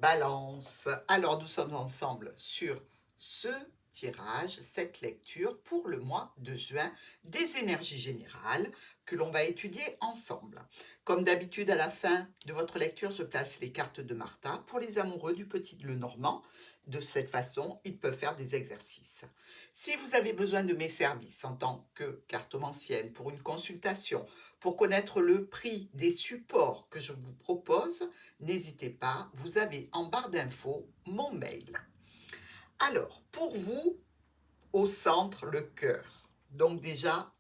Balance. Alors, nous sommes ensemble sur ce tirage, cette lecture pour le mois de juin des énergies générales que l'on va étudier ensemble. Comme d'habitude, à la fin de votre lecture, je place les cartes de Martha pour les amoureux du petit Lenormand. De cette façon, ils peuvent faire des exercices. Si vous avez besoin de mes services en tant que cartomancienne pour une consultation, pour connaître le prix des supports que je vous propose, n'hésitez pas, vous avez en barre d'infos mon mail. Alors, pour vous, au centre, le cœur. Donc déjà,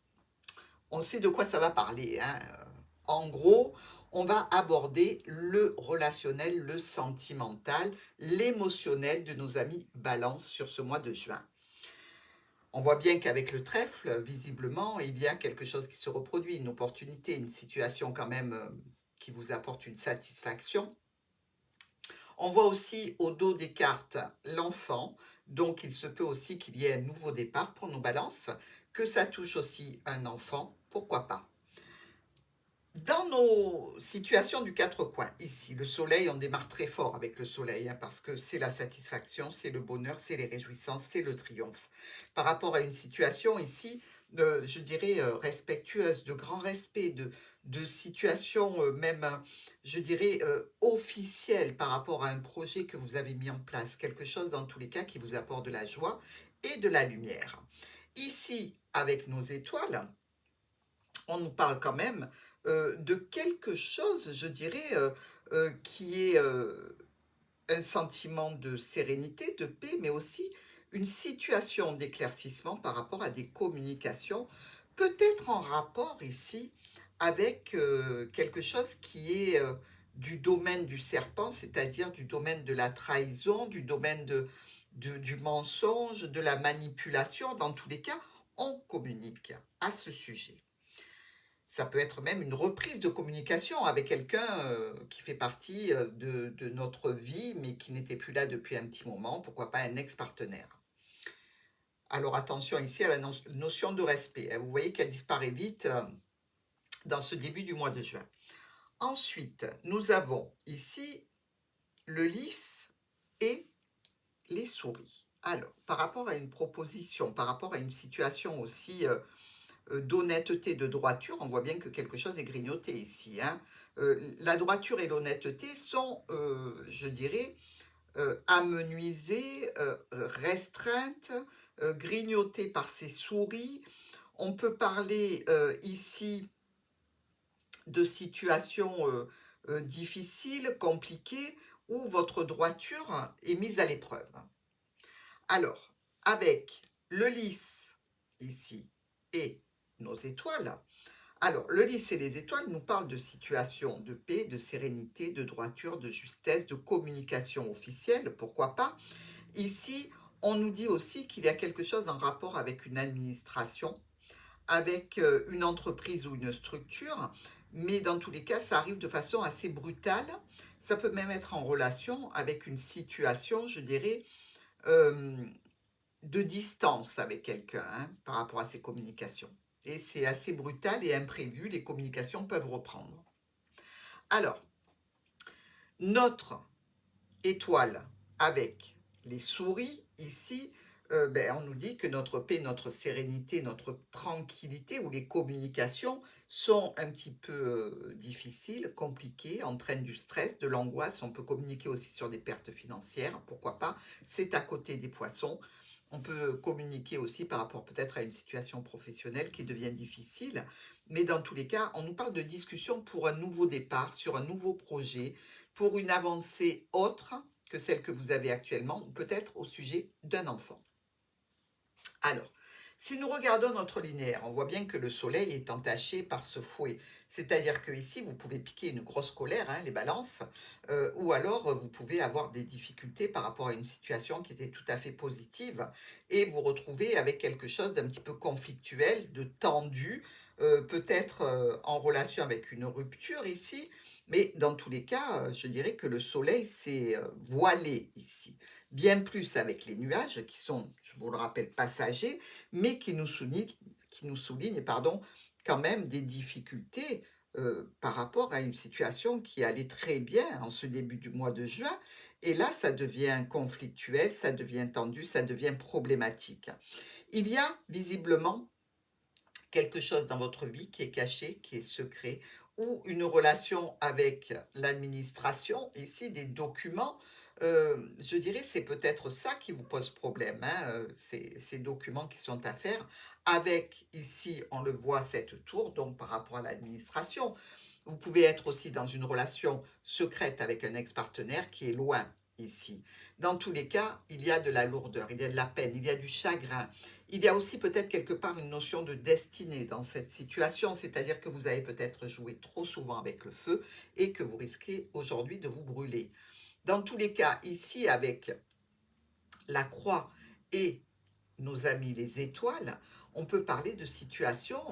on sait de quoi ça va parler, hein. En gros, on va aborder le relationnel, le sentimental, l'émotionnel de nos amis Balance sur ce mois de juin. On voit bien qu'avec le trèfle, visiblement, il y a quelque chose qui se reproduit, une opportunité, une situation quand même qui vous apporte une satisfaction. On voit aussi au dos des cartes l'enfant, donc il se peut aussi qu'il y ait un nouveau départ pour nos balances, que ça touche aussi un enfant, pourquoi pas. Dans nos situations du quatre coins, ici, le soleil, on démarre très fort avec le soleil, hein, parce que c'est la satisfaction, c'est le bonheur, c'est les réjouissances, c'est le triomphe. Par rapport à une situation ici, je dirais, respectueuse, de grand respect, de situation même, je dirais, officielle par rapport à un projet que vous avez mis en place, quelque chose dans tous les cas qui vous apporte de la joie et de la lumière. Ici, avec nos étoiles, on nous parle quand même de quelque chose, je dirais, qui est un sentiment de sérénité, de paix, mais aussi une situation d'éclaircissement par rapport à des communications, peut-être en rapport ici avec quelque chose qui est du domaine du serpent, c'est-à-dire du domaine de la trahison, du domaine du mensonge, de la manipulation. Dans tous les cas, on communique à ce sujet. Ça peut être même une reprise de communication avec quelqu'un qui fait partie de notre vie, mais qui n'était plus là depuis un petit moment, pourquoi pas un ex-partenaire. Alors attention ici à la notion de respect, hein. Vous voyez qu'elle disparaît vite dans ce début du mois de juin. Ensuite, nous avons ici le lys et les souris. Alors, par rapport à une proposition, par rapport à une situation aussi d'honnêteté, de droiture, on voit bien que quelque chose est grignoté ici, hein. La droiture et l'honnêteté sont, je dirais, amenuisées, restreintes, grignotées par ces souris. On peut parler ici de situations difficiles, compliquées, où votre droiture est mise à l'épreuve. Alors, avec le lys ici et nos étoiles, alors le lys et les étoiles nous parlent de situations de paix, de sérénité, de droiture, de justesse, de communication officielle, pourquoi pas. Ici, on nous dit aussi qu'il y a quelque chose en rapport avec une administration, avec une entreprise ou une structure, mais dans tous les cas, ça arrive de façon assez brutale. Ça peut même être en relation avec une situation, je dirais, euh, de distance avec quelqu'un, hein, par rapport à ces communications. Et c'est assez brutal et imprévu, les communications peuvent reprendre. Alors, notre étoile avec les souris, ici, on nous dit que notre paix, notre sérénité, notre tranquillité ou les communications sont un petit peu difficiles, compliquées, entraînent du stress, de l'angoisse. On peut communiquer aussi sur des pertes financières, pourquoi pas. C'est à côté des poissons. On peut communiquer aussi par rapport peut-être à une situation professionnelle qui devient difficile. Mais dans tous les cas, on nous parle de discussion pour un nouveau départ, sur un nouveau projet, pour une avancée autre que celle que vous avez actuellement, ou peut-être au sujet d'un enfant. Alors, si nous regardons notre linéaire, on voit bien que le soleil est entaché par ce fouet. C'est-à-dire que ici, vous pouvez piquer une grosse colère, hein, les balances, ou alors vous pouvez avoir des difficultés par rapport à une situation qui était tout à fait positive et vous retrouver avec quelque chose d'un petit peu conflictuel, de tendu, peut-être en relation avec une rupture ici, mais dans tous les cas, je dirais que le soleil s'est voilé ici bien plus avec les nuages qui sont, je vous le rappelle, passagers, mais qui nous soulignent pardon, quand même des difficultés par rapport à une situation qui allait très bien en ce début du mois de juin et là, ça devient conflictuel, ça devient tendu, ça devient problématique. Il y a visiblement quelque chose dans votre vie qui est caché, qui est secret, ou une relation avec l'administration, ici des documents, je dirais c'est peut-être ça qui vous pose problème, hein, ces documents qui sont à faire avec ici on le voit cette tour donc par rapport à l'administration. Vous pouvez être aussi dans une relation secrète avec un ex-partenaire qui est loin ici. Dans tous les cas, il y a de la lourdeur, il y a de la peine, il y a du chagrin. Il y a aussi peut-être quelque part une notion de destinée dans cette situation, c'est-à-dire que vous avez peut-être joué trop souvent avec le feu et que vous risquez aujourd'hui de vous brûler. Dans tous les cas, ici avec la croix et nos amis les étoiles, on peut parler de situations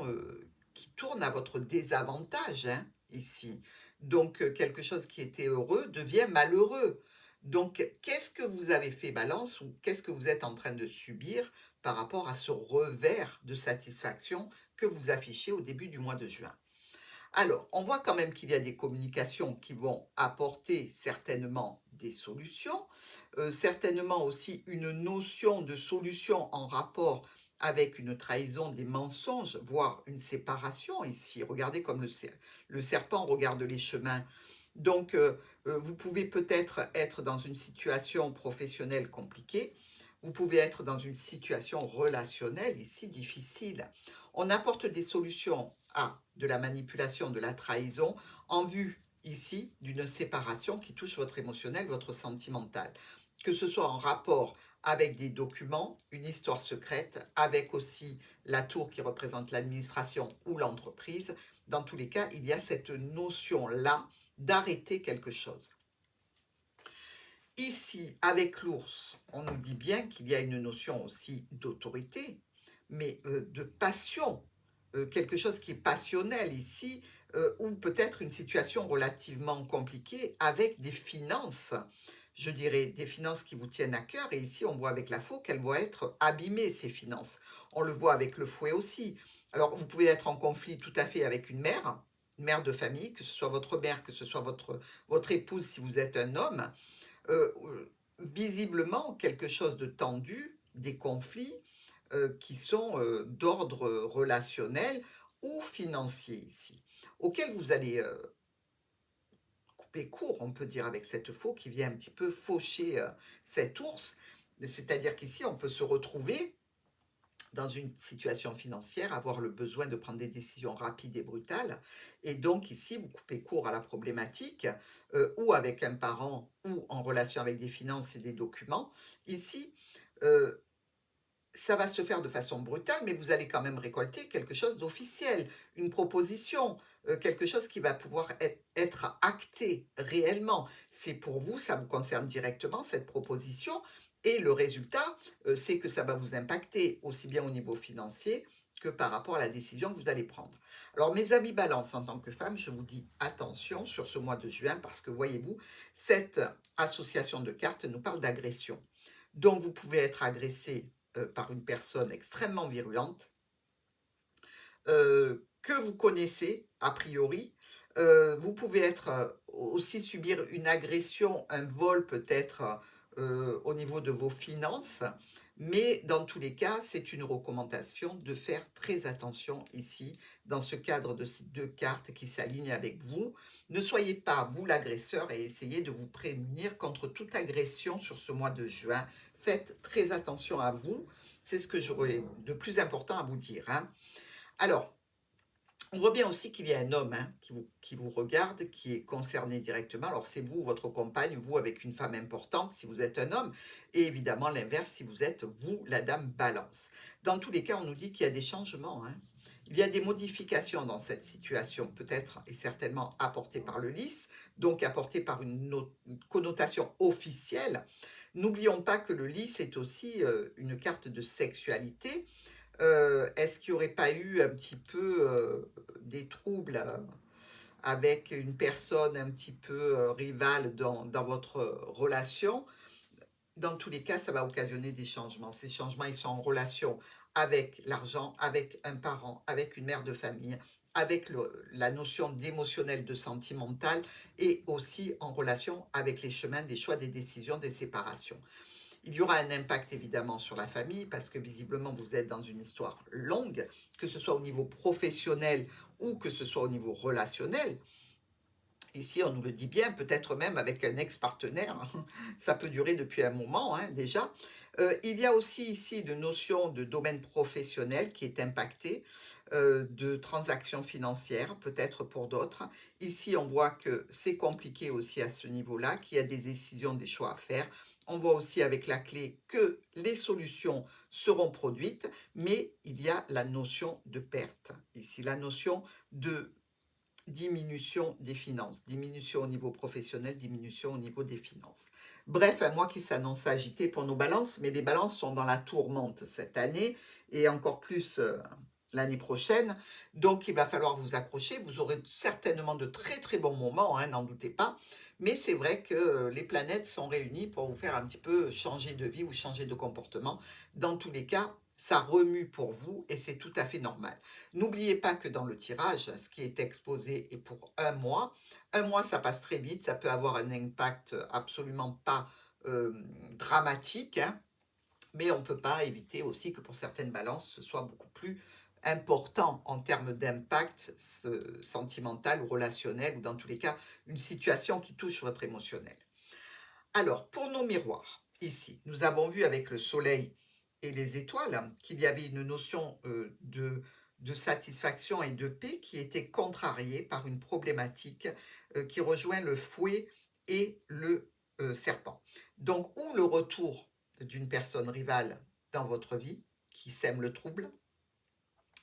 qui tournent à votre désavantage, hein, ici. Donc, quelque chose qui était heureux devient malheureux. Donc, qu'est-ce que vous avez fait, Balance, ou qu'est-ce que vous êtes en train de subir par rapport à ce revers de satisfaction que vous affichez au début du mois de juin? Alors, on voit quand même qu'il y a des communications qui vont apporter certainement des solutions, certainement aussi une notion de solution en rapport avec une trahison, des mensonges, voire une séparation ici. Regardez comme le serpent regarde les chemins. Donc, vous pouvez peut-être être dans une situation professionnelle compliquée, vous pouvez être dans une situation relationnelle ici difficile. On apporte des solutions à de la manipulation, de la trahison, en vue ici d'une séparation qui touche votre émotionnel, votre sentimental. Que ce soit en rapport avec des documents, une histoire secrète, avec aussi la tour qui représente l'administration ou l'entreprise. Dans tous les cas, il y a cette notion-là d'arrêter quelque chose. Ici, avec l'ours, on nous dit bien qu'il y a une notion aussi d'autorité, mais de passion, quelque chose qui est passionnel ici, ou peut-être une situation relativement compliquée avec des finances, je dirais des finances qui vous tiennent à cœur, et ici on voit avec la faux qu'elles vont être abîmées, ces finances. On le voit avec le fouet aussi. Alors vous pouvez être en conflit tout à fait avec une mère de famille, que ce soit votre mère, que ce soit votre épouse si vous êtes un homme, visiblement quelque chose de tendu, des conflits qui sont d'ordre relationnel ou financier ici, auxquels vous allez couper court, on peut dire, avec cette faux qui vient un petit peu faucher cet ours. C'est-à-dire qu'ici, on peut se retrouver dans une situation financière, avoir le besoin de prendre des décisions rapides et brutales. Et donc ici, vous coupez court à la problématique, ou avec un parent, ou en relation avec des finances et des documents. Ici, euh, ça va se faire de façon brutale, mais vous allez quand même récolter quelque chose d'officiel, une proposition, quelque chose qui va pouvoir être acté réellement. C'est pour vous, ça vous concerne directement, cette proposition, et le résultat, c'est que ça va vous impacter aussi bien au niveau financier que par rapport à la décision que vous allez prendre. Alors mes amis Balance, en tant que femme, je vous dis attention sur ce mois de juin, parce que voyez-vous, cette association de cartes nous parle d'agression. Donc vous pouvez être agressé par une personne extrêmement virulente, que vous connaissez a priori. Vous pouvez être aussi subir une agression, un vol peut-être au niveau de vos finances, mais dans tous les cas, c'est une recommandation de faire très attention ici, dans ce cadre de ces deux cartes qui s'alignent avec vous. Ne soyez pas, vous, l'agresseur, et essayez de vous prémunir contre toute agression sur ce mois de juin. Faites très attention à vous. C'est ce que j'aurais de plus important à vous dire, hein. Alors, on voit bien aussi qu'il y a un homme hein, qui vous regarde, qui est concerné directement. Alors, c'est vous, votre compagne, vous avec une femme importante, si vous êtes un homme, et évidemment l'inverse, si vous êtes, vous, la dame Balance. Dans tous les cas, on nous dit qu'il y a des changements, hein. Il y a des modifications dans cette situation, peut-être et certainement apportées par le lys, donc apportées par une connotation officielle. N'oublions pas que le lys est aussi une carte de sexualité. Est-ce qu'il n'y aurait pas eu un petit peu des troubles avec une personne un petit peu rivale dans votre relation? Dans tous les cas, ça va occasionner des changements. Ces changements, ils sont en relation avec l'argent, avec un parent, avec une mère de famille, avec la notion d'émotionnel, de sentimental et aussi en relation avec les chemins des choix, des décisions, des séparations. Il y aura un impact évidemment sur la famille parce que visiblement vous êtes dans une histoire longue, que ce soit au niveau professionnel ou que ce soit au niveau relationnel. Ici, on nous le dit bien, peut-être même avec un ex-partenaire, ça peut durer depuis un moment hein, déjà. Il y a aussi ici une notion de domaine professionnel qui est impacté, de transactions financières, peut-être pour d'autres. Ici, on voit que c'est compliqué aussi à ce niveau-là, qu'il y a des décisions, des choix à faire. On voit aussi avec la clé que les solutions seront produites, mais il y a la notion de perte. Ici, la notion de diminution des finances, diminution au niveau professionnel, diminution au niveau des finances. Bref, un mois qui s'annonce agité pour nos balances, mais les balances sont dans la tourmente cette année et encore plus l'année prochaine. Donc, il va falloir vous accrocher. Vous aurez certainement de très très bons moments, hein, n'en doutez pas. Mais c'est vrai que les planètes sont réunies pour vous faire un petit peu changer de vie ou changer de comportement. Dans tous les cas, ça remue pour vous et c'est tout à fait normal. N'oubliez pas que dans le tirage, ce qui est exposé est pour un mois. Un mois, ça passe très vite, ça peut avoir un impact absolument pas dramatique, hein, mais on ne peut pas éviter aussi que pour certaines balances, ce soit beaucoup plus important en termes d'impact sentimental ou relationnel, ou dans tous les cas, une situation qui touche votre émotionnel. Alors, pour nos miroirs, ici, nous avons vu avec le soleil et les étoiles qu'il y avait une notion de satisfaction et de paix qui était contrariée par une problématique qui rejoint le fouet et le serpent. Donc, ou le retour d'une personne rivale dans votre vie qui sème le trouble,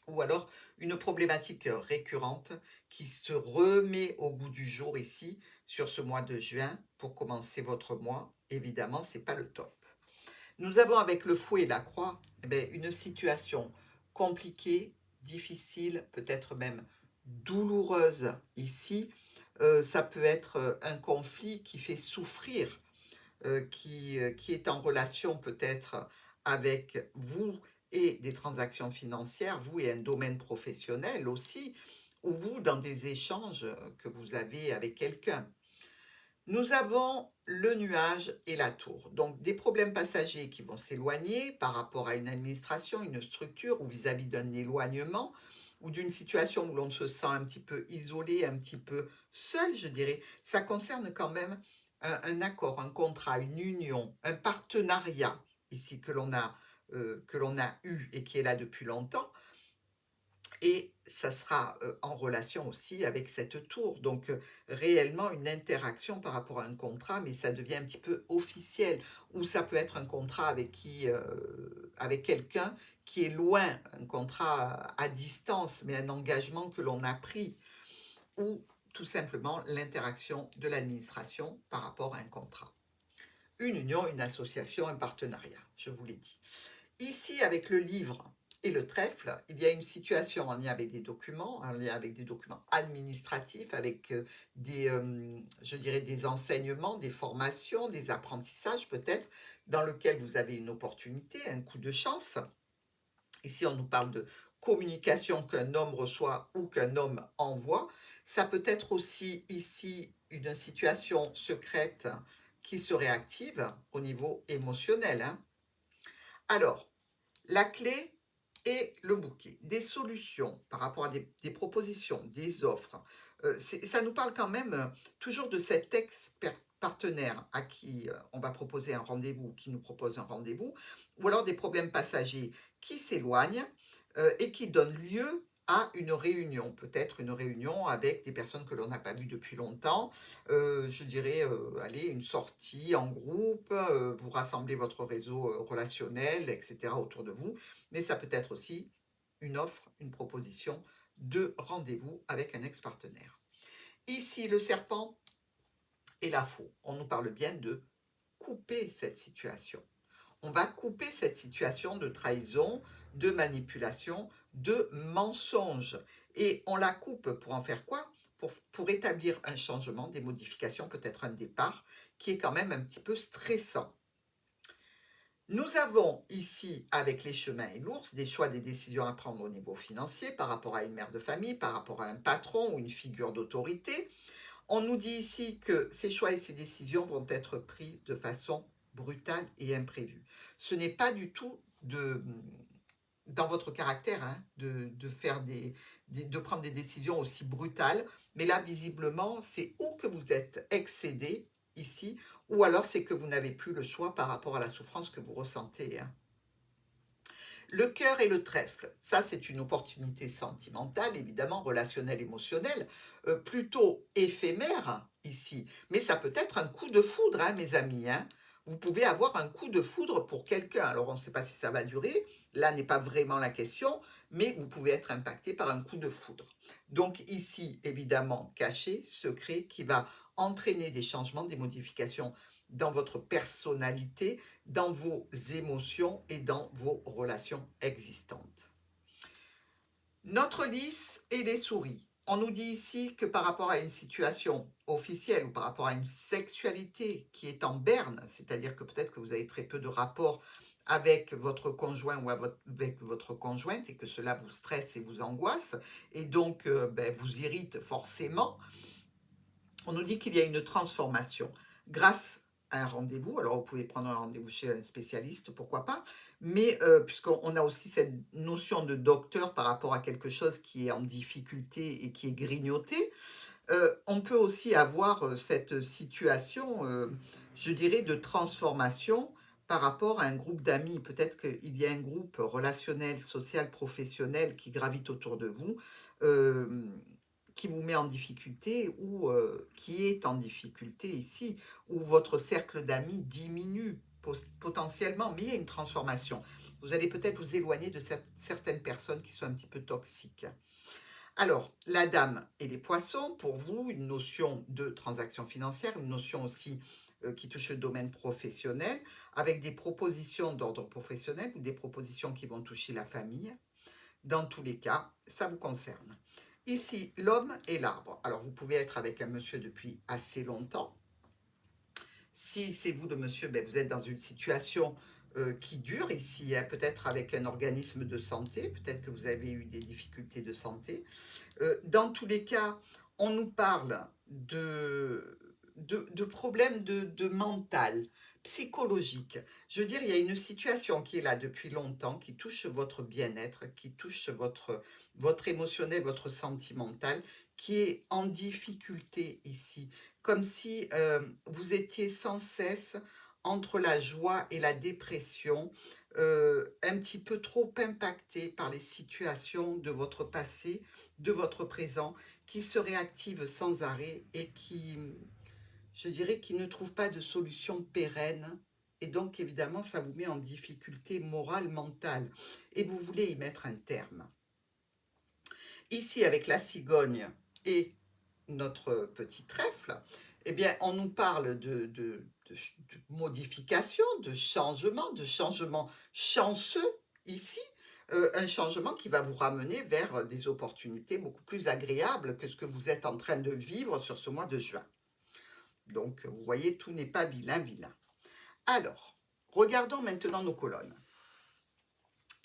ou alors une problématique récurrente qui se remet au goût du jour ici sur ce mois de juin pour commencer votre mois. Évidemment, ce n'est pas le top. Nous avons avec le fouet et la croix une situation compliquée, difficile, peut-être même douloureuse ici. Ça peut être un conflit qui fait souffrir, qui est en relation peut-être avec vous et des transactions financières, vous et un domaine professionnel aussi, ou vous dans des échanges que vous avez avec quelqu'un. Nous avons le nuage et la tour, donc des problèmes passagers qui vont s'éloigner par rapport à une administration, une structure ou vis-à-vis d'un éloignement ou d'une situation où l'on se sent un petit peu isolé, un petit peu seul, je dirais. Ça concerne quand même un accord, un contrat, une union, un partenariat ici que l'on a eu et qui est là depuis longtemps. Et ça sera en relation aussi avec cette tour. Donc, réellement une interaction par rapport à un contrat, mais ça devient un petit peu officiel. Ou ça peut être un contrat avec quelqu'un qui est loin, un contrat à distance, mais un engagement que l'on a pris. Ou tout simplement l'interaction de l'administration par rapport à un contrat. Une union, une association, un partenariat, je vous l'ai dit. Ici, avec le livre et le trèfle, il y a une situation en lien avec des documents, en lien avec des documents administratifs, avec je dirais, des enseignements, des formations, des apprentissages peut-être, dans lequel vous avez une opportunité, un coup de chance. Ici, on nous parle de communication qu'un homme reçoit ou qu'un homme envoie. Ça peut être aussi ici une situation secrète qui se réactive au niveau émotionnel, hein. Alors, la clé est le bouquet, des solutions par rapport à des propositions, des offres. Ça nous parle quand même toujours de cet partenaire à qui on va proposer un rendez-vous, qui nous propose un rendez-vous, ou alors des problèmes passagers qui s'éloignent et qui donnent lieu à une réunion, peut-être une réunion avec des personnes que l'on n'a pas vues depuis longtemps, je dirais, allez, une sortie en groupe, vous rassemblez votre réseau relationnel, etc. autour de vous, mais ça peut être aussi une offre, une proposition de rendez-vous avec un ex-partenaire. Ici, le serpent et la faux. On nous parle bien de couper cette situation. On va couper cette situation de trahison, de manipulation, de mensonge. Et on la coupe pour en faire quoi? Pour établir un changement, des modifications, peut-être un départ, qui est quand même un petit peu stressant. Nous avons ici, avec les chemins et l'ours, des choix, des décisions à prendre au niveau financier par rapport à une mère de famille, par rapport à un patron ou une figure d'autorité. On nous dit ici que ces choix et ces décisions vont être prises de façon brutale et imprévue. Ce n'est pas du tout dans votre caractère de faire de prendre des décisions aussi brutales, mais là, visiblement, c'est ou que vous êtes excédé ici, ou alors c'est que vous n'avez plus le choix par rapport à la souffrance que vous ressentez. Le cœur et le trèfle, ça c'est une opportunité sentimentale, évidemment relationnelle, émotionnelle, plutôt éphémère ici. Mais ça peut être un coup de foudre, mes amis. Vous pouvez avoir un coup de foudre pour quelqu'un. Alors on ne sait pas si ça va durer, là n'est pas vraiment la question, mais vous pouvez être impacté par un coup de foudre. Donc ici, évidemment, caché, secret, qui va entraîner des changements, des modifications dans votre personnalité, dans vos émotions et dans vos relations existantes. Notre lys et les souris. On nous dit ici que par rapport à une situation officielle ou par rapport à une sexualité qui est en berne, c'est-à-dire que peut-être que vous avez très peu de rapports avec votre conjoint ou avec votre conjointe et que cela vous stresse et vous angoisse et donc vous irrite forcément, on nous dit qu'il y a une transformation grâce à un rendez-vous. Alors, vous pouvez prendre un rendez-vous chez un spécialiste, pourquoi pas, mais puisqu'on a aussi cette notion de docteur par rapport à quelque chose qui est en difficulté et qui est grignoté, on peut aussi avoir cette situation, je dirais, de transformation par rapport à un groupe d'amis. Peut-être qu'il y a un groupe relationnel, social, professionnel qui gravite autour de vous, qui vous met en difficulté ou qui est en difficulté ici, où votre cercle d'amis diminue potentiellement, mais il y a une transformation. Vous allez peut-être vous éloigner de certaines personnes qui sont un petit peu toxiques. Alors, la dame et les poissons, pour vous, une notion de transaction financière, une notion aussi qui touche le domaine professionnel, avec des propositions d'ordre professionnel ou des propositions qui vont toucher la famille. Dans tous les cas, ça vous concerne. Ici, l'homme et l'arbre. Alors, vous pouvez être avec un monsieur depuis assez longtemps. Si c'est vous le monsieur, vous êtes dans une situation qui dure ici, peut-être avec un organisme de santé, peut-être que vous avez eu des difficultés de santé. Dans tous les cas, on nous parle de problèmes de mental, psychologique. Je veux dire, il y a une situation qui est là depuis longtemps, qui touche votre bien-être, qui touche votre émotionnel, votre sentimental, qui est en difficulté ici. Comme si vous étiez sans cesse entre la joie et la dépression, un petit peu trop impacté par les situations de votre passé, de votre présent, qui se réactivent sans arrêt et qui, je dirais, qui ne trouvent pas de solution pérenne. Et donc, évidemment, ça vous met en difficulté morale, mentale. Et vous voulez y mettre un terme. Ici, avec la cigogne et notre petit trèfle, eh bien, on nous parle de modification, de changement chanceux ici, un changement qui va vous ramener vers des opportunités beaucoup plus agréables que ce que vous êtes en train de vivre sur ce mois de juin. Donc, vous voyez, tout n'est pas vilain. Alors, regardons maintenant nos colonnes.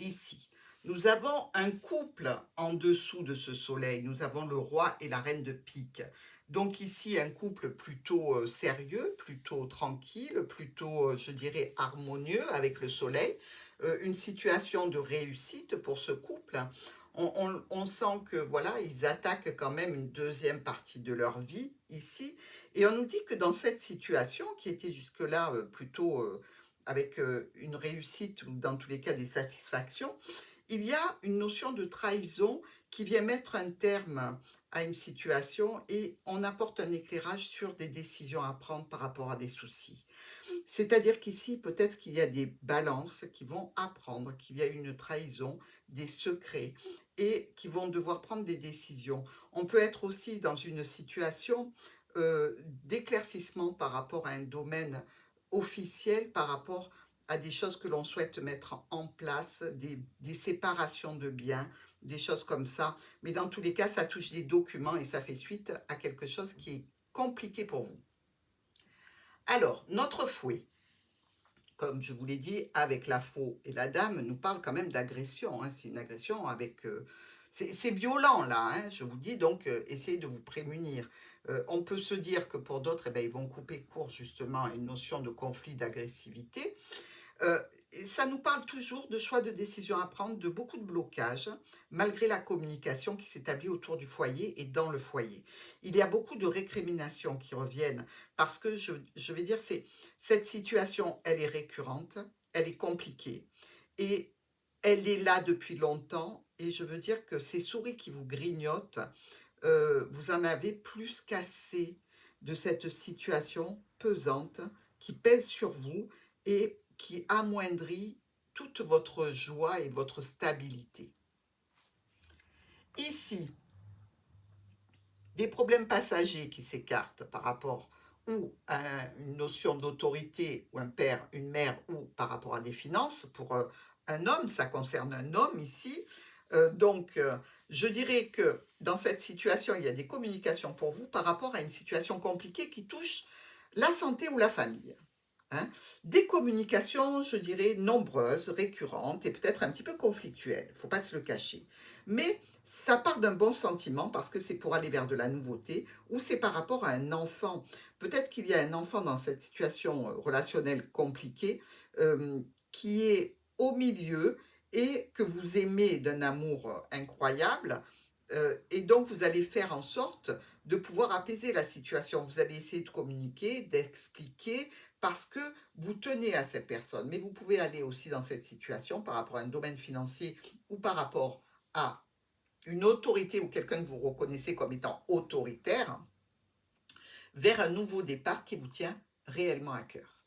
Ici, nous avons un couple en dessous de ce soleil. Nous avons le roi et la reine de pique. Donc ici, un couple plutôt sérieux, plutôt tranquille, plutôt, je dirais, harmonieux avec le soleil. Une situation de réussite pour ce couple. On sent que voilà, ils attaquent quand même une deuxième partie de leur vie ici. Et on nous dit que dans cette situation, qui était jusque-là plutôt avec une réussite ou dans tous les cas des satisfactions, il y a une notion de trahison qui vient mettre un terme à une situation et on apporte un éclairage sur des décisions à prendre par rapport à des soucis. C'est-à-dire qu'ici, peut-être qu'il y a des balances qui vont apprendre qu'il y a une trahison, des secrets et qui vont devoir prendre des décisions. On peut être aussi dans une situation d'éclaircissement par rapport à un domaine officiel, par rapport à des choses que l'on souhaite mettre en place, des séparations de biens, des choses comme ça. Mais dans tous les cas, ça touche des documents et ça fait suite à quelque chose qui est compliqué pour vous. Alors, notre fouet. comme je vous l'ai dit, avec la faux et la dame, nous parle quand même d'agression, hein. C'est une agression avec... c'est violent là, hein, je vous dis, donc essayez de vous prémunir. On peut se dire que pour d'autres, eh ben, ils vont couper court justement à une notion de conflit, d'agressivité. Et ça nous parle toujours de choix de décision à prendre, de beaucoup de blocages, malgré la communication qui s'établit autour du foyer et dans le foyer. Il y a beaucoup de récriminations qui reviennent parce que je vais dire, cette situation, elle est récurrente, elle est compliquée et elle est là depuis longtemps. Et je veux dire que ces souris qui vous grignotent, vous en avez plus qu'assez de cette situation pesante qui pèse sur vous et qui amoindrit toute votre joie et votre stabilité. Ici, des problèmes passagers qui s'écartent par rapport ou à une notion d'autorité ou un père, une mère ou par rapport à des finances. Pour un homme, ça concerne un homme ici. Donc, je dirais que dans cette situation, il y a des communications pour vous par rapport à une situation compliquée qui touche la santé ou la famille. Hein. Des communications, je dirais, nombreuses, récurrentes et peut-être un petit peu conflictuelles, il ne faut pas se le cacher. Mais ça part d'un bon sentiment parce que c'est pour aller vers de la nouveauté ou c'est par rapport à un enfant. Peut-être qu'il y a un enfant dans cette situation relationnelle compliquée qui est au milieu et que vous aimez d'un amour incroyable. Et donc, vous allez faire en sorte de pouvoir apaiser la situation. Vous allez essayer de communiquer, d'expliquer, parce que vous tenez à cette personne. Mais vous pouvez aller aussi dans cette situation par rapport à un domaine financier ou par rapport à une autorité ou quelqu'un que vous reconnaissez comme étant autoritaire, vers un nouveau départ qui vous tient réellement à cœur.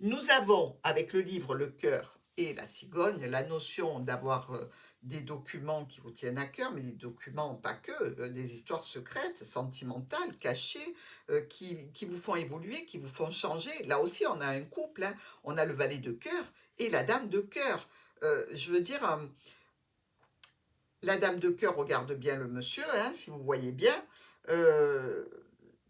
Nous avons, avec le livre Le cœur et la cigogne, la notion d'avoir des documents qui vous tiennent à cœur, mais des documents pas que, des histoires secrètes, sentimentales, cachées, qui vous font évoluer, qui vous font changer. Là aussi, on a un couple, hein, on a le valet de cœur et la dame de cœur. Je veux dire, la dame de cœur regarde bien le monsieur, hein, si vous voyez bien.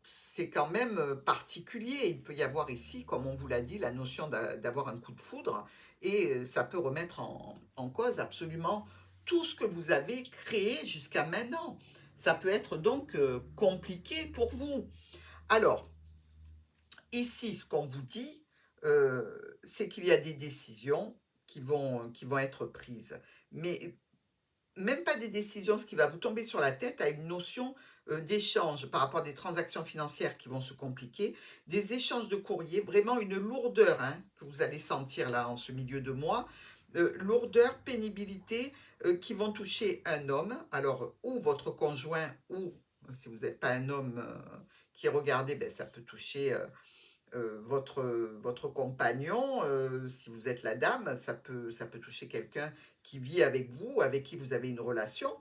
C'est quand même particulier. Il peut y avoir ici, comme on vous l'a dit, la notion d'avoir un coup de foudre et ça peut remettre en cause absolument tout ce que vous avez créé jusqu'à maintenant. Ça peut être donc compliqué pour vous. Alors, ici, ce qu'on vous dit, c'est qu'il y a des décisions qui vont être prises. Mais même pas des décisions, ce qui va vous tomber sur la tête, à une notion d'échange par rapport à des transactions financières qui vont se compliquer, des échanges de courrier, vraiment une lourdeur hein, que vous allez sentir là en ce milieu de mois, lourdeur, pénibilité qui vont toucher un homme, alors ou votre conjoint ou si vous n'êtes pas un homme qui est regardé, ben, ça peut toucher votre compagnon, si vous êtes la dame, ça peut toucher quelqu'un qui vit avec vous, avec qui vous avez une relation.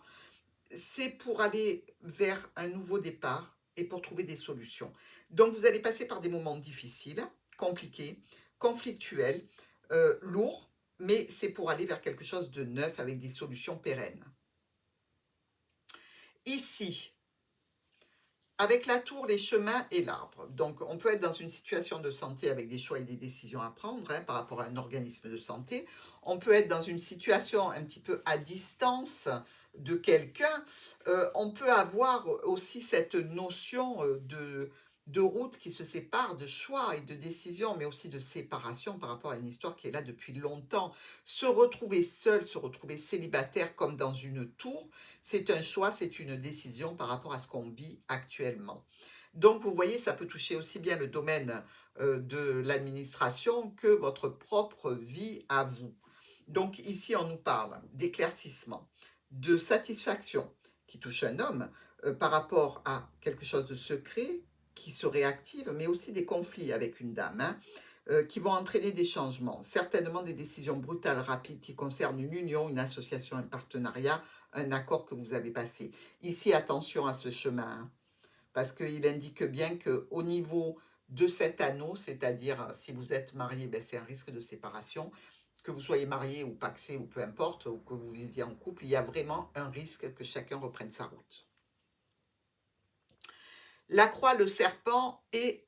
C'est pour aller vers un nouveau départ et pour trouver des solutions. Donc vous allez passer par des moments difficiles, compliqués, conflictuels, lourds, mais c'est pour aller vers quelque chose de neuf avec des solutions pérennes. Ici, avec la tour, les chemins et l'arbre. Donc, on peut être dans une situation de santé avec des choix et des décisions à prendre hein, par rapport à un organisme de santé. On peut être dans une situation un petit peu à distance de quelqu'un. On peut avoir aussi cette notion de route qui se sépare, de choix et de décision, mais aussi de séparation par rapport à une histoire qui est là depuis longtemps. Se retrouver seul, se retrouver célibataire comme dans une tour, c'est un choix, c'est une décision par rapport à ce qu'on vit actuellement. Donc, vous voyez, ça peut toucher aussi bien le domaine de l'administration que votre propre vie à vous. Donc, ici, on nous parle d'éclaircissement, de satisfaction qui touche un homme par rapport à quelque chose de secret qui se réactive, mais aussi des conflits avec une dame. Hein, qui vont entraîner des changements, certainement des décisions brutales, rapides, qui concernent une union, une association, un partenariat, un accord que vous avez passé. Ici, attention à ce chemin, hein, parce qu'il indique bien qu'au niveau de cet anneau, c'est-à-dire si vous êtes marié, ben, c'est un risque de séparation, que vous soyez marié ou pacsé ou peu importe, ou que vous viviez en couple, il y a vraiment un risque que chacun reprenne sa route. La croix, le serpent et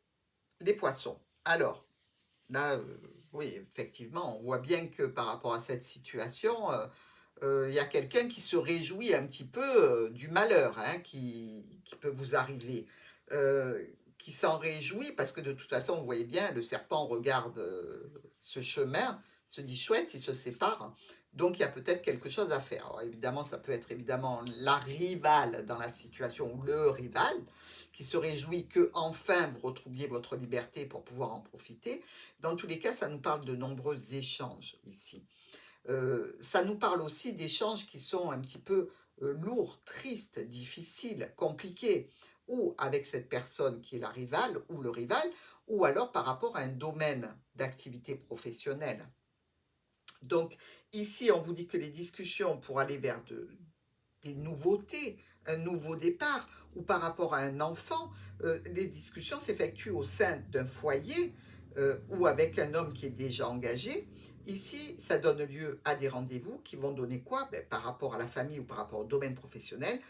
les poissons. Alors, Là, oui, effectivement, on voit bien que par rapport à cette situation, il y a quelqu'un qui se réjouit un petit peu, du malheur, hein, qui peut vous arriver. Qui s'en réjouit parce que de toute façon, vous voyez bien, le serpent regarde, ce chemin, se dit: «Chouette, ils se séparent, donc il y a peut-être quelque chose à faire». Alors évidemment, ça peut être évidemment la rivale dans la situation ou le rival qui se réjouit que enfin vous retrouviez votre liberté pour pouvoir en profiter. Dans tous les cas, ça nous parle de nombreux échanges ici. Ça nous parle aussi d'échanges qui sont un petit peu, lourds, tristes, difficiles, compliqués, ou avec cette personne qui est la rivale ou le rival, ou alors par rapport à un domaine d'activité professionnelle. Donc ici, on vous dit que les discussions pour aller vers des nouveautés, un nouveau départ, ou par rapport à un enfant, les discussions s'effectuent au sein d'un foyer ou avec un homme qui est déjà engagé. Ici, ça donne lieu à des rendez-vous qui vont donner quoi? Ben, par rapport à la famille ou par rapport au domaine professionnel,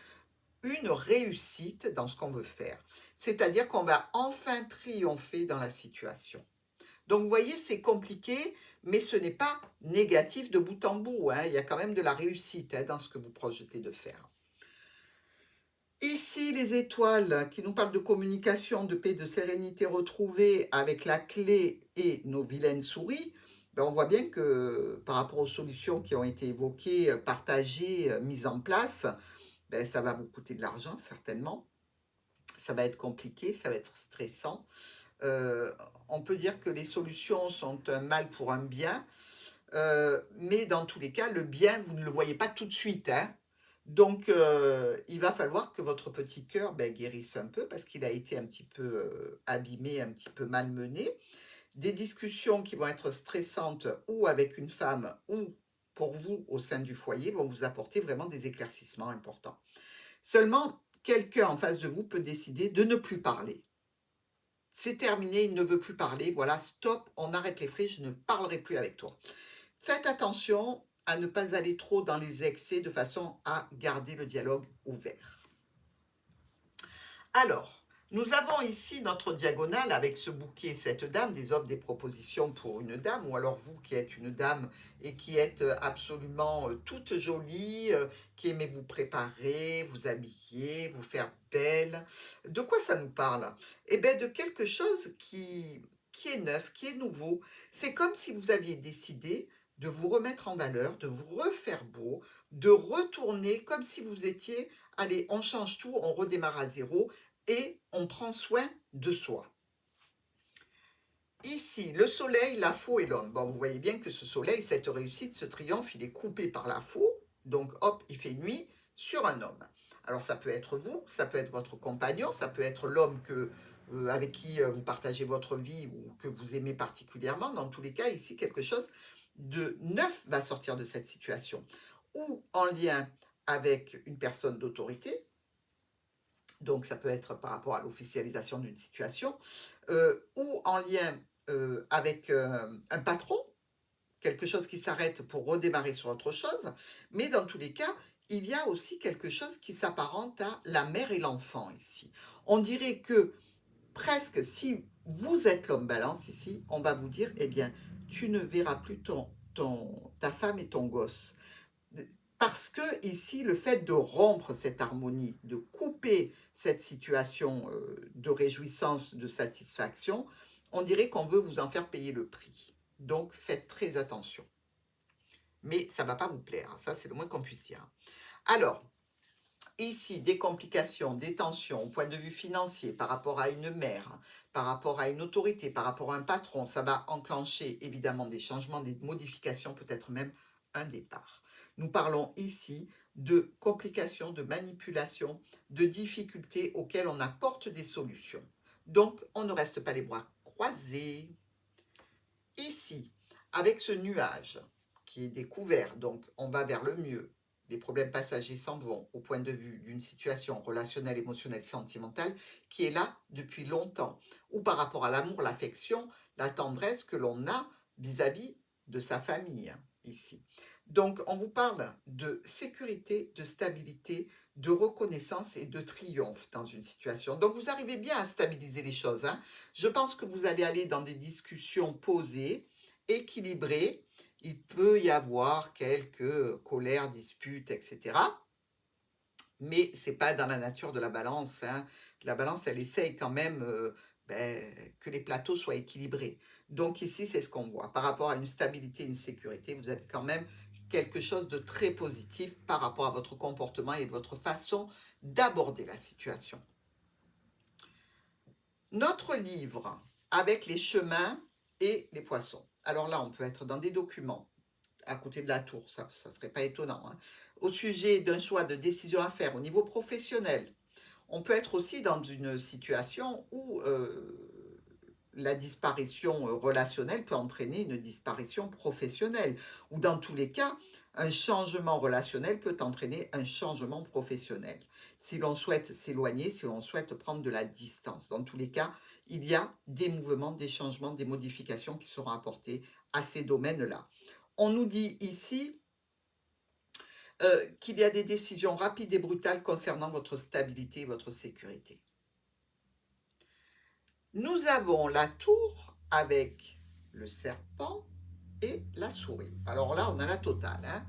une réussite dans ce qu'on veut faire. C'est-à-dire qu'on va enfin triompher dans la situation. Donc, vous voyez, c'est compliqué, mais ce n'est pas négatif de bout en bout, hein. Il y a quand même de la réussite, hein, dans ce que vous projetez de faire. Ici, les étoiles qui nous parlent de communication, de paix, de sérénité retrouvée avec la clé et nos vilaines souris, ben on voit bien que par rapport aux solutions qui ont été évoquées, partagées, mises en place, ben ça va vous coûter de l'argent certainement. Ça va être compliqué, ça va être stressant. Euh, on peut dire que les solutions sont un mal pour un bien, mais dans tous les cas, le bien, vous ne le voyez pas tout de suite, hein. Donc, il va falloir que votre petit cœur, ben, guérisse un peu parce qu'il a été un petit peu, abîmé, un petit peu malmené. Des discussions qui vont être stressantes ou avec une femme ou pour vous au sein du foyer vont vous apporter vraiment des éclaircissements importants. Seulement, quelqu'un en face de vous peut décider de ne plus parler. C'est terminé, il ne veut plus parler, voilà, stop, on arrête les frais, je ne parlerai plus avec toi. Faites attention à ne pas aller trop dans les excès de façon à garder le dialogue ouvert. Alors, nous avons ici notre diagonale avec ce bouquet, cette dame, des offres, des propositions pour une dame, ou alors vous qui êtes une dame et qui êtes absolument toute jolie, qui aimez vous préparer, vous habiller, vous faire belle. De quoi ça nous parle? Eh bien, de quelque chose qui est neuf, qui est nouveau. C'est comme si vous aviez décidé de vous remettre en valeur, de vous refaire beau, de retourner comme si vous étiez, allez, on change tout, on redémarre à zéro et on prend soin de soi. Ici, le soleil, la faux et l'homme. Bon, vous voyez bien que ce soleil, cette réussite, ce triomphe, il est coupé par la faux. Donc, hop, il fait nuit sur un homme. Alors, ça peut être vous, ça peut être votre compagnon, ça peut être l'homme avec qui vous partagez votre vie ou que vous aimez particulièrement. Dans tous les cas, ici, quelque chose de neuf va sortir de cette situation. Ou en lien avec une personne d'autorité, donc ça peut être par rapport à l'officialisation d'une situation, ou en lien avec un patron, quelque chose qui s'arrête pour redémarrer sur autre chose, mais dans tous les cas, il y a aussi quelque chose qui s'apparente à la mère et l'enfant ici. On dirait que presque si vous êtes l'homme balance ici, on va vous dire, eh bien, tu ne verras plus ta femme et ton gosse. Parce que ici, le fait de rompre cette harmonie, de couper cette situation de réjouissance, de satisfaction, on dirait qu'on veut vous en faire payer le prix. Donc, faites très attention. Mais ça ne va pas vous plaire, hein, ça c'est le moins qu'on puisse dire. Alors, ici, des complications, des tensions au point de vue financier par rapport à une mère, par rapport à une autorité, par rapport à un patron, ça va enclencher évidemment des changements, des modifications, peut-être même un départ. Nous parlons ici de complications, de manipulations, de difficultés auxquelles on apporte des solutions. Donc, on ne reste pas les bras croisés. Ici, avec ce nuage qui est découvert, donc on va vers le mieux, les problèmes passagers s'en vont au point de vue d'une situation relationnelle, émotionnelle, sentimentale qui est là depuis longtemps, ou par rapport à l'amour, l'affection, la tendresse que l'on a vis-à-vis de sa famille, ici. Donc, on vous parle de sécurité, de stabilité, de reconnaissance et de triomphe dans une situation. Donc, vous arrivez bien à stabiliser les choses, hein. Je pense que vous allez aller dans des discussions posées, équilibrées. Il peut y avoir quelques colères, disputes, etc. Mais c'est pas dans la nature de la balance, hein. La balance, elle essaye quand même, que les plateaux soient équilibrés. Donc ici, c'est ce qu'on voit. Par rapport à une stabilité, une sécurité, vous avez quand même quelque chose de très positif par rapport à votre comportement et votre façon d'aborder la situation. Notre livre avec les chemins et les poissons. Alors là, on peut être dans des documents à côté de la tour, ça ne serait pas étonnant, hein. Au sujet d'un choix de décision à faire au niveau professionnel, on peut être aussi dans une situation où la disparition relationnelle peut entraîner une disparition professionnelle, ou dans tous les cas, un changement relationnel peut entraîner un changement professionnel. Si l'on souhaite s'éloigner, si l'on souhaite prendre de la distance, dans tous les cas, il y a des mouvements, des changements, des modifications qui seront apportés à ces domaines-là. On nous dit ici qu'il y a des décisions rapides et brutales concernant votre stabilité et votre sécurité. Nous avons la tour avec le serpent et la souris. Alors là, on a la totale, hein.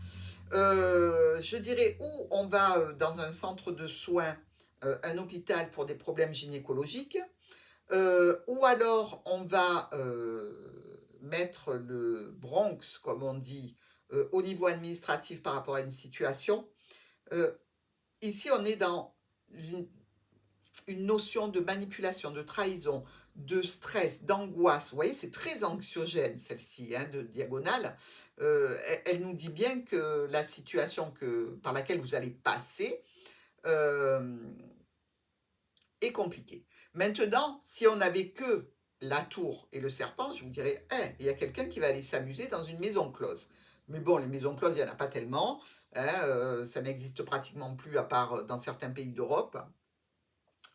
Je dirais où on va dans un centre de soins, un hôpital pour des problèmes gynécologiques, ou alors on va mettre le Bronx, comme on dit, au niveau administratif par rapport à une situation. Euh, Ici, on est dans une notion de manipulation, de trahison, de stress, d'angoisse. Vous voyez, c'est très anxiogène celle-ci, hein, de diagonale. Elle nous dit bien que la situation par laquelle vous allez passer euh, est compliquée. Maintenant, si on n'avait que la tour et le serpent, je vous dirais, hey, il y a quelqu'un qui va aller s'amuser dans une maison close. Mais bon, les maisons closes, il n'y en a pas tellement, hein, ça n'existe pratiquement plus à part dans certains pays d'Europe.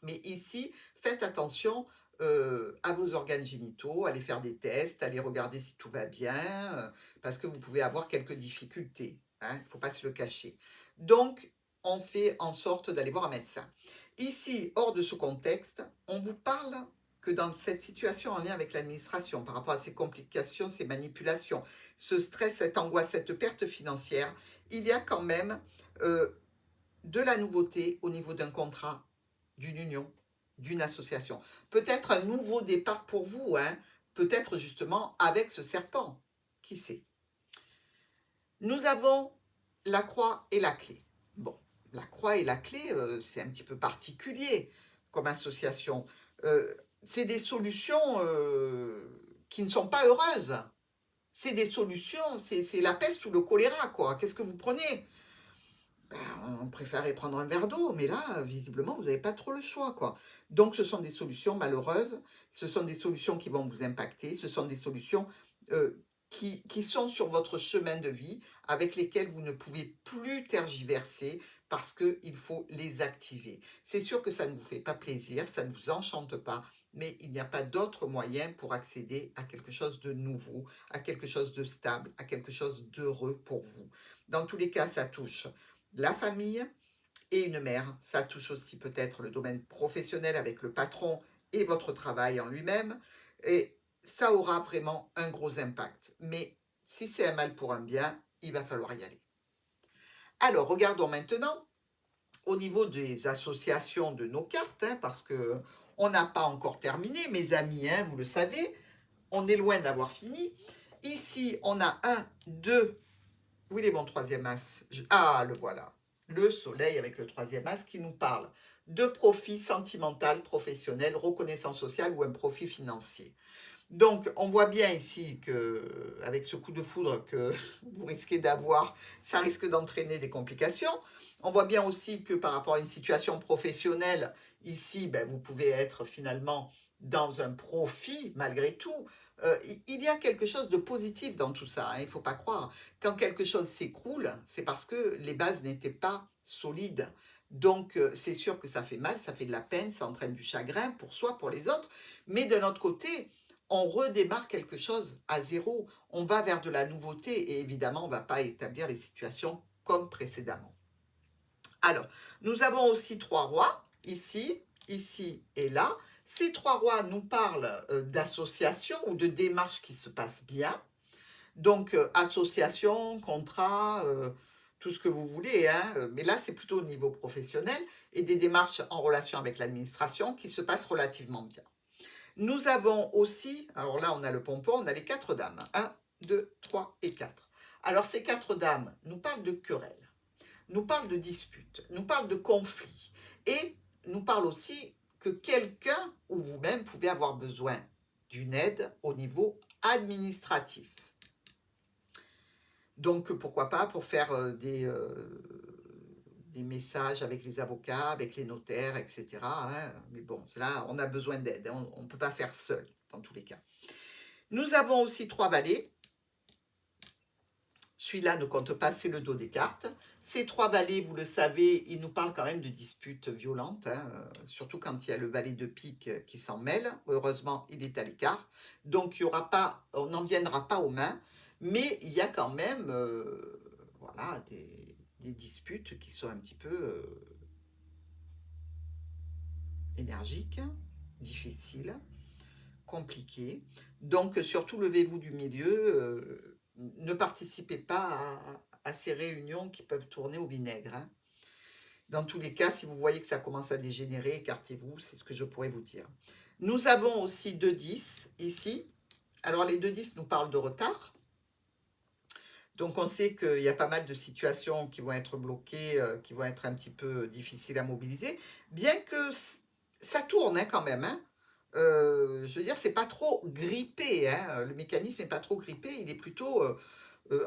Mais ici, faites attention à vos organes génitaux, allez faire des tests, allez regarder si tout va bien, parce que vous pouvez avoir quelques difficultés, hein, il ne faut pas se le cacher. Donc, on fait en sorte d'aller voir un médecin. Ici, hors de ce contexte, on vous parle que dans cette situation en lien avec l'administration, par rapport à ces complications, ces manipulations, ce stress, cette angoisse, cette perte financière, il y a quand même de la nouveauté au niveau d'un contrat, d'une union, d'une association. Peut-être un nouveau départ pour vous, hein, peut-être justement avec ce serpent, qui sait. Nous avons la croix et la clé. Bon, la croix et la clé, c'est un petit peu particulier comme association. C'est des solutions qui ne sont pas heureuses. C'est des solutions, c'est la peste ou le choléra, quoi. Qu'est-ce que vous prenez? On préférait prendre un verre d'eau, mais là, visiblement, vous n'avez pas trop le choix, quoi. Donc, ce sont des solutions malheureuses, ce sont des solutions qui vont vous impacter, ce sont des solutions qui sont sur votre chemin de vie, avec lesquelles vous ne pouvez plus tergiverser parce qu'il faut les activer. C'est sûr que ça ne vous fait pas plaisir, ça ne vous enchante pas, mais il n'y a pas d'autre moyen pour accéder à quelque chose de nouveau, à quelque chose de stable, à quelque chose d'heureux pour vous. Dans tous les cas, ça touche la famille et une mère. Ça touche aussi peut-être le domaine professionnel avec le patron et votre travail en lui-même. Et ça aura vraiment un gros impact. Mais si c'est un mal pour un bien, il va falloir y aller. Alors, regardons maintenant au niveau des associations de nos cartes, hein, parce que on n'a pas encore terminé, mes amis, hein, vous le savez, on est loin d'avoir fini. Ici, on a un, deux. Où il est mon troisième as? Ah, le voilà. Le soleil avec le troisième as qui nous parle de profit sentimental, professionnel, reconnaissance sociale ou un profit financier. Donc, on voit bien ici que, avec ce coup de foudre que vous risquez d'avoir, ça risque d'entraîner des complications. On voit bien aussi que par rapport à une situation professionnelle, ici, ben, vous pouvez être finalement dans un profit malgré tout. Il y a quelque chose de positif dans tout ça, hein, il ne faut pas croire. Quand quelque chose s'écroule, c'est parce que les bases n'étaient pas solides. Donc, c'est sûr que ça fait mal, ça fait de la peine, ça entraîne du chagrin pour soi, pour les autres. Mais de notre côté, on redémarre quelque chose à zéro. On va vers de la nouveauté et évidemment, on ne va pas établir les situations comme précédemment. Alors, nous avons aussi 3 rois, ici, ici et là. Ces 3 rois nous parlent d'associations ou de démarches qui se passent bien. Donc, association, contrat, tout ce que vous voulez, hein, mais là, c'est plutôt au niveau professionnel et des démarches en relation avec l'administration qui se passent relativement bien. Nous avons aussi, alors là, on a le pompon, on a les 4 dames. 1, 2, 3 et 4. Alors, ces 4 dames nous parlent de querelles, nous parlent de disputes, nous parlent de conflits et nous parlent aussi que quelqu'un ou vous-même pouvez avoir besoin d'une aide au niveau administratif. Donc, pourquoi pas pour faire des messages avec les avocats, avec les notaires, etc. hein. Mais bon, là, on a besoin d'aide. Hein. On ne peut pas faire seul, dans tous les cas. Nous avons aussi 3 valets. Celui-là ne compte pas, c'est le dos des cartes. Ces 3 valets, vous le savez, ils nous parlent quand même de disputes violentes, hein, surtout quand il y a le valet de pique qui s'en mêle. Heureusement, il est à l'écart. Donc, il y aura pas, on n'en viendra pas aux mains, mais il y a quand même voilà, des disputes qui sont un petit peu énergiques, difficiles, compliquées. Donc, surtout, levez-vous du milieu. Ne participez pas à ces réunions qui peuvent tourner au vinaigre. Hein. Dans tous les cas, si vous voyez que ça commence à dégénérer, écartez-vous, c'est ce que je pourrais vous dire. Nous avons aussi 2 10 ici. Alors, les 2 10 nous parlent de retard. Donc, on sait qu'il y a pas mal de situations qui vont être bloquées, qui vont être un petit peu difficiles à mobiliser, bien que ça tourne hein, quand même. Hein. Je veux dire, c'est pas trop grippé. Hein. Le mécanisme n'est pas trop grippé, il est plutôt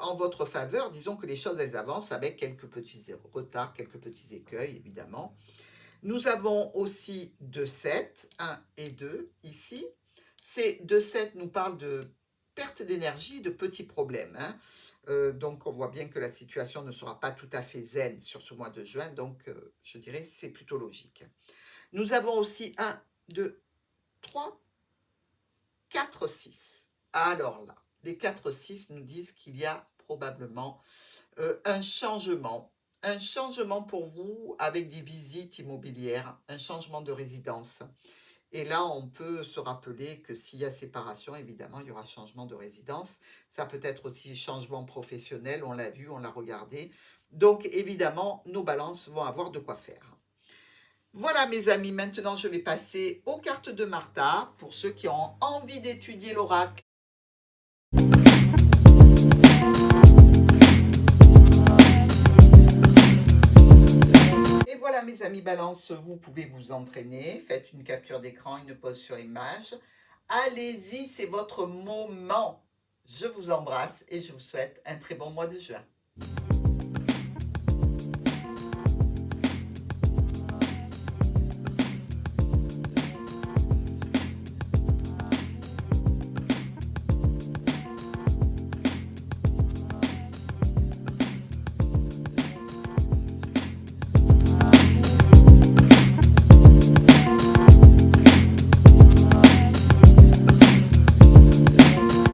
en votre faveur. Disons que les choses, elles avancent avec quelques petits retards, quelques petits écueils, évidemment. Nous avons aussi 2-7, 1 et 2 ici. Ces 2-7 nous parlent de perte d'énergie, de petits problèmes. Hein. Donc, on voit bien que la situation ne sera pas tout à fait zen sur ce mois de juin. Donc, je dirais c'est plutôt logique. Nous avons aussi 1, 2, 3, 4, 6. Alors là, les 4, 6 nous disent qu'il y a probablement un changement pour vous avec des visites immobilières, un changement de résidence. Et là, on peut se rappeler que s'il y a séparation, évidemment, il y aura changement de résidence. Ça peut être aussi changement professionnel, on l'a vu, on l'a regardé. Donc, évidemment, nos balances vont avoir de quoi faire. Voilà, mes amis, maintenant, je vais passer aux cartes de Martha pour ceux qui ont envie d'étudier l'oracle. Et voilà, mes amis Balance, vous pouvez vous entraîner. Faites une capture d'écran, une pause sur image. Allez-y, c'est votre moment. Je vous embrasse et je vous souhaite un très bon mois de juin.